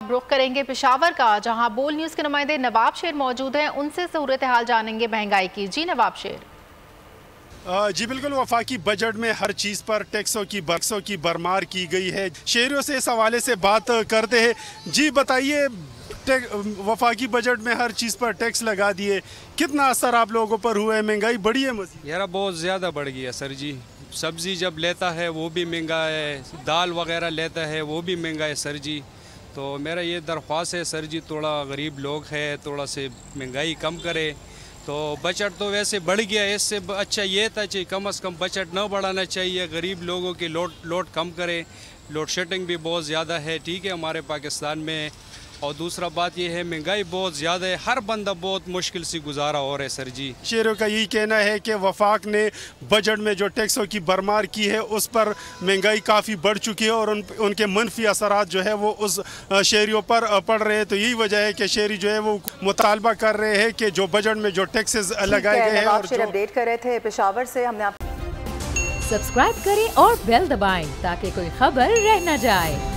रुख करेंगे पेशावर का, जहां बोल न्यूज के नुमाइंदे नवाब शेर मौजूद हैं। उनसे सूरत हाल जानेंगे महंगाई की। जी नवाब शेर। जी बिल्कुल, वफाकी बजट में हर चीज़ पर टैक्सों की भरमार की गई है। शहरियों से इस हवाले से बात करते हैं। जी बताइए, वफाकी बजट में हर चीज़ पर टैक्स लगा दिए, कितना असर आप लोगों पर हुआ है? महंगाई बढ़ी है मज़ीद? यार बहुत ज़्यादा बढ़ गई है सर जी। सब्ज़ी जब लेता है वो भी महंगा है, दाल वगैरह लेता है वो भी महंगा है सर जी। तो मेरा ये दरख्वास्त है सर जी, थोड़ा गरीब लोग है, थोड़ा से महंगाई कम करे। तो बजट तो वैसे बढ़ गया है, इससे अच्छा ये था चाहिए कम से कम बजट न बढ़ाना चाहिए, गरीब लोगों की लोड कम करे। लोड शेडिंग भी बहुत ज़्यादा है, ठीक है, हमारे पाकिस्तान में। और दूसरा बात यह है महंगाई बहुत ज़्यादा है, हर बंदा बहुत मुश्किल से गुजारा हो रहा है सर जी। शहरियों का यही कहना है कि वफाक ने बजट में जो टैक्सों की भरमार की है उस पर महंगाई काफ़ी बढ़ चुकी है और उनके मनफी असरात जो है वो उस शहरियों पर पड़ रहे हैं। तो यही वजह है कि शहरी जो है वो मुतालबा कर रहे हैं कि जो बजट में जो टैक्सेस लगाए गए हैं। और अपडेट कर रहे थे पेशावर से। हमने सब्सक्राइब करें और बेल दबाएं ताकि कोई खबर रह न जाए।